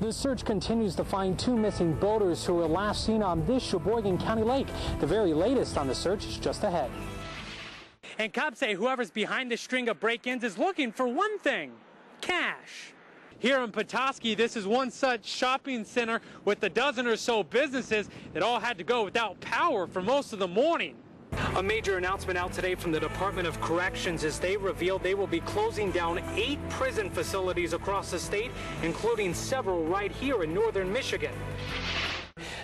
The search continues to find two missing boaters who were last seen on this Sheboygan County lake. The very latest on the search is just ahead. And cops say whoever's behind this string of break-ins is looking for one thing: cash. Here in Petoskey, this is one such shopping center with a dozen or so businesses that all had to go without power for most of the morning. A major announcement out today from the Department of Corrections as they revealed they will be closing down 8 prison facilities across the state, including several right here in northern Michigan.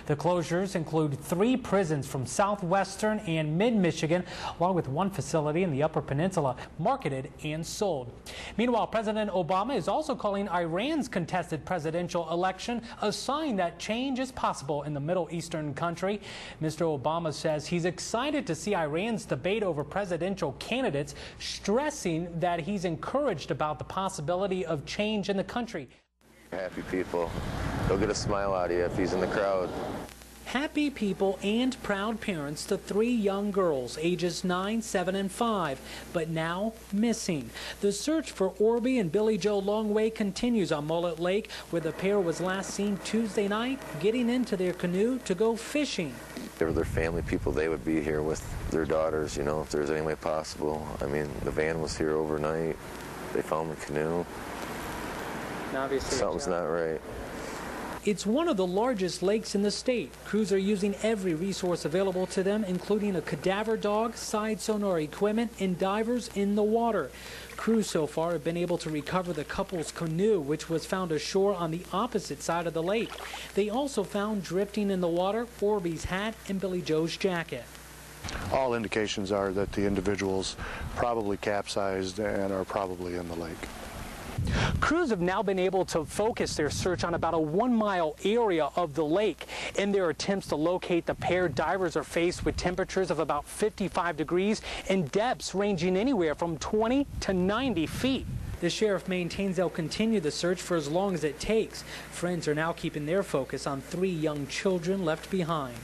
The closures include 3 prisons from southwestern and mid-Michigan, along with 1 facility in the Upper Peninsula, marketed and sold. Meanwhile, President Obama is also calling Iran's contested presidential election a sign that change is possible in the Middle Eastern country. Mr. Obama says he's excited to see Iran's debate over presidential candidates, stressing that he's encouraged about the possibility of change in the country. Happy people. He'll get a smile out of you if he's in the crowd. Happy people and proud parents to 3 young girls, ages 9, 7, and 5, but now missing. The search for Orby and Billy Joe Longway continues on Mullet Lake, where the pair was last seen Tuesday night getting into their canoe to go fishing. If they were their family people, they would be here with their daughters, you know, if there's any way possible. I mean, the van was here overnight. They found the canoe. Obviously, something's not right. It's one of the largest lakes in the state. Crews are using every resource available to them, including a cadaver dog, side sonar equipment, and divers in the water. Crews so far have been able to recover the couple's canoe, which was found ashore on the opposite side of the lake. They also found drifting in the water Orby's hat and Billy Joe's jacket. All indications are that the individuals probably capsized and are probably in the lake. Crews have now been able to focus their search on about a 1-mile area of the lake. In their attempts to locate the pair, divers are faced with temperatures of about 55 degrees and depths ranging anywhere from 20 to 90 feet. The sheriff maintains they'll continue the search for as long as it takes. Friends are now keeping their focus on 3 young children left behind.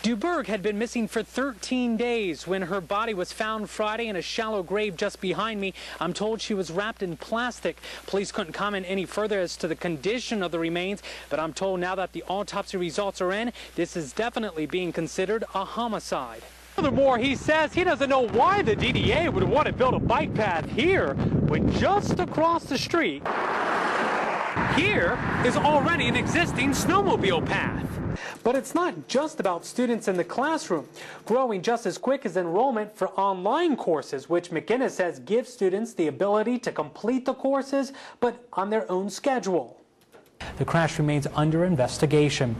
Duberg had been missing for 13 days when her body was found Friday in a shallow grave just behind me. I'm told she was wrapped in plastic. Police couldn't comment any further as to the condition of the remains, but I'm told now that the autopsy results are in, this is definitely being considered a homicide. Furthermore, he says he doesn't know why the DDA would want to build a bike path here when just across the street here is already an existing snowmobile path. But it's not just about students in the classroom. Growing just as quick as enrollment for online courses, which McGinnis says gives students the ability to complete the courses, but on their own schedule. The crash remains under investigation.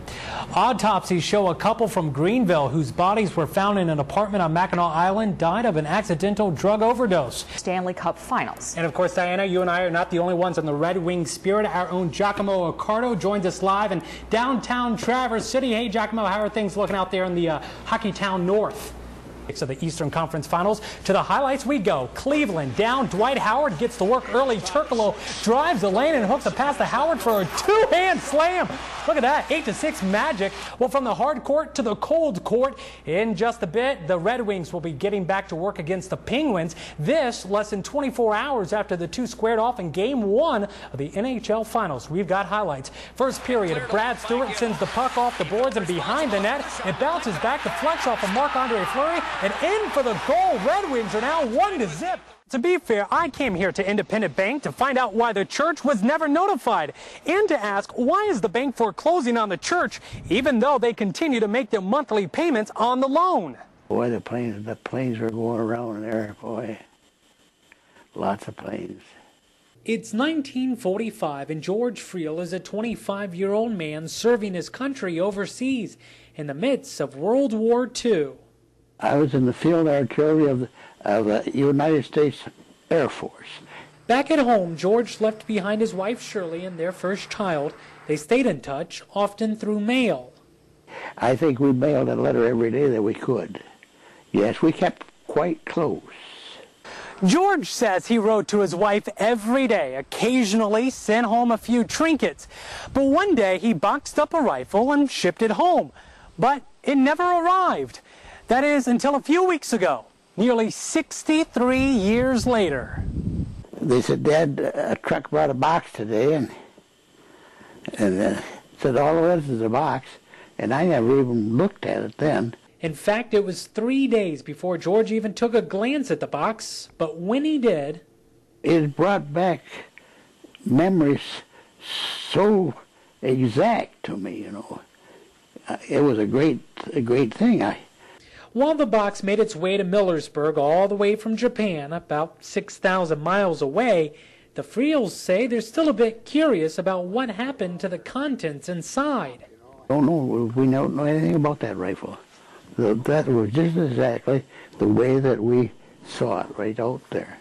Autopsies show a couple from Greenville whose bodies were found in an apartment on Mackinac Island died of an accidental drug overdose. Stanley Cup Finals. And of course, Diana, you and I are not the only ones on the Red Wing spirit. Our own Giacomo Accardo joins us live in downtown Traverse City. Hey, Giacomo, how are things looking out there in the Hockey Town North? Of the Eastern Conference Finals. To the highlights we go. Cleveland down. Dwight Howard gets to work early. Turkoglu drives the lane and hooks a pass to Howard for a 2-hand slam. Look at that. 8-6 Magic. Well, from the hard court to the cold court, in just a bit, the Red Wings will be getting back to work against the Penguins. This less than 24 hours after the two squared off in Game 1 of the NHL Finals. We've got highlights. First period, Brad Stewart sends the puck off the boards and behind the net. It bounces back to flex off of Marc-Andre Fleury. And in for the goal. Red Wings are now 1-0. To be fair, I came here to Independent Bank to find out why the church was never notified and to ask why is the bank foreclosing on the church even though they continue to make their monthly payments on the loan. Boy, the planes were going around there, boy. Lots of planes. It's 1945 and George Friel is a 25-year-old man serving his country overseas in the midst of World War II. I was in the field artillery of the United States Air Force. Back at home, George left behind his wife Shirley and their first child. They stayed in touch, often through mail. I think we mailed a letter every day that we could. Yes, we kept quite close. George says he wrote to his wife every day, occasionally sent home a few trinkets. But one day he boxed up a rifle and shipped it home. But it never arrived. That is, until a few weeks ago, nearly 63 years later. They said, Dad, a truck brought a box today, and And said all it is a box, and I never even looked at it then. In fact, it was 3 days before George even took a glance at the box, but when he did... It brought back memories so exact to me, you know. It was a great thing. While the box made its way to Millersburg all the way from Japan, about 6,000 miles away, the Friels say they're still a bit curious about what happened to the contents inside. Don't know, we don't know anything about that rifle. That was just exactly the way that we saw it right out there.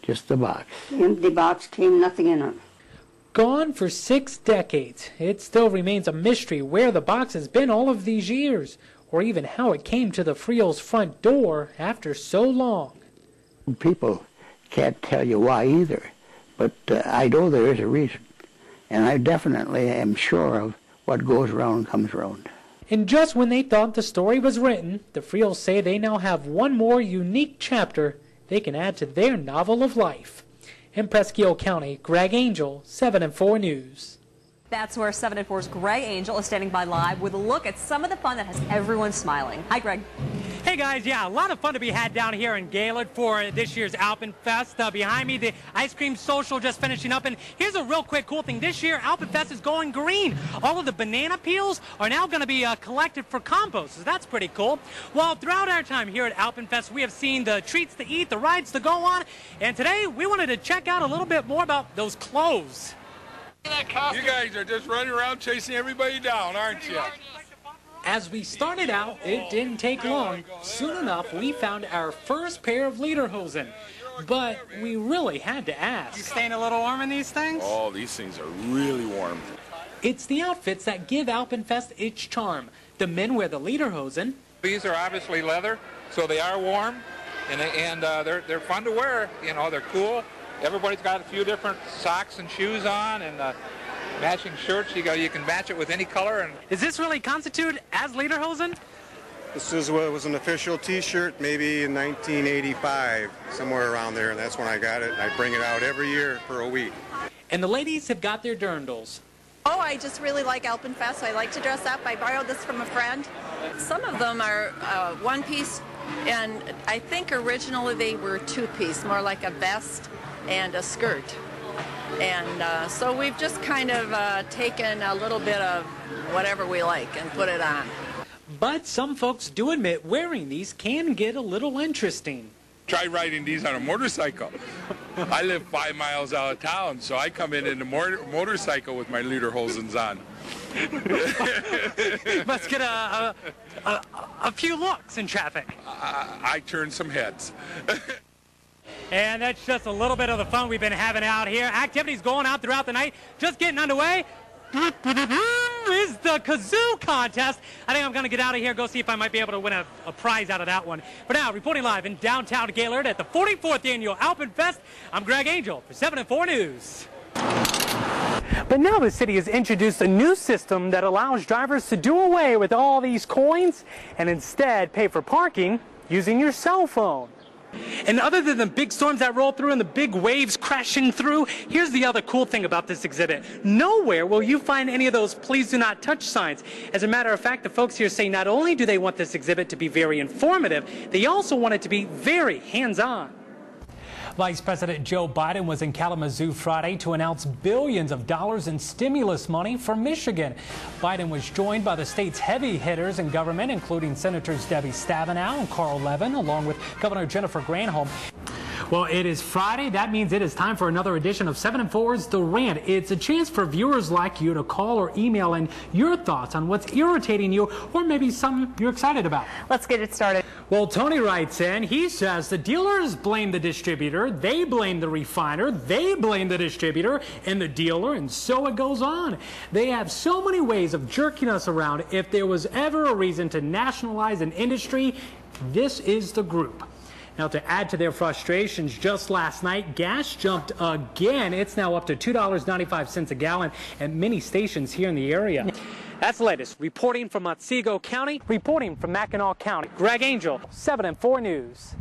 Just the box. Empty box, came nothing in it. Gone for 6 decades, it still remains a mystery where the box has been all of these years, or even how it came to the Friels' front door after so long. People can't tell you why either, but I know there is a reason, and I definitely am sure of what goes around comes around. And just when they thought the story was written, the Friels say they now have one more unique chapter they can add to their novel of life. In Presque County, Greg Angel, 7 and 4 News. That's where 7 and 4's Greg Angel is standing by live with a look at some of the fun that has everyone smiling. Hi, Greg. Hey guys, yeah, a lot of fun to be had down here in Gaylord for this year's Alpenfest. Behind me, the ice cream social just finishing up. And here's a real quick cool thing. This year, Alpenfest is going green. All of the banana peels are now going to be collected for compost, so that's pretty cool. Well, throughout our time here at Alpenfest, we have seen the treats to eat, the rides to go on. And today, we wanted to check out a little bit more about those clothes. You guys are just running around chasing everybody down, aren't you? As we started out, it didn't take long. Soon enough, we found our first pair of lederhosen. But we really had to ask. You staying a little warm in these things? Oh, these things are really warm. It's the outfits that give Alpenfest its charm. The men wear the lederhosen. These are obviously leather, so they are warm, and they're fun to wear. You know, they're cool. Everybody's got a few different socks and shoes on, and matching shirts. You can match it with any color. And Is this really constituted as lederhosen? This was an official T-shirt maybe in 1985, somewhere around there, and that's when I got it. I bring it out every year for a week. And the ladies have got their dirndls. Oh, I just really like Alpenfest. I like to dress up. I borrowed this from a friend. Some of them are one-piece, and I think originally they were two-piece, more like a vest and a skirt. And so we've just kind of taken a little bit of whatever we like and put it on. But some folks do admit wearing these can get a little interesting. Try riding these on a motorcycle. I live 5 miles out of town, so I come in a motorcycle with my lederhosens on. Must get a few looks in traffic. I turn some heads. And that's just a little bit of the fun we've been having out here. Activities going on throughout the night. Just getting underway is the kazoo contest. I think I'm going to get out of here, go see if I might be able to win a prize out of that one. For now, reporting live in downtown Gaylord at the 44th Annual Alpenfest, I'm Greg Angel for 7 and 4 News. But now the city has introduced a new system that allows drivers to do away with all these coins and instead pay for parking using your cell phone. And other than the big storms that roll through and the big waves crashing through, here's the other cool thing about this exhibit. Nowhere will you find any of those please do not touch signs. As a matter of fact, the folks here say not only do they want this exhibit to be very informative, they also want it to be very hands-on. Vice President Joe Biden was in Kalamazoo Friday to announce billions of dollars in stimulus money for Michigan. Biden was joined by the state's heavy hitters in government, including Senators Debbie Stabenow and Carl Levin, along with Governor Jennifer Granholm. Well, it is Friday. That means it is time for another edition of 7 and 4's The Rant. It's a chance for viewers like you to call or email in your thoughts on what's irritating you or maybe something you're excited about. Let's get it started. Well, Tony writes in, he says the dealers blame the distributor, they blame the refiner, they blame the distributor and the dealer, and so it goes on. They have so many ways of jerking us around. If there was ever a reason to nationalize an industry, this is the group. Now, to add to their frustrations, just last night, gas jumped again. It's now up to $2.95 a gallon at many stations here in the area. That's the latest. Reporting from Otsego County, reporting from Mackinac County, Greg Angel, 7 and 4 News.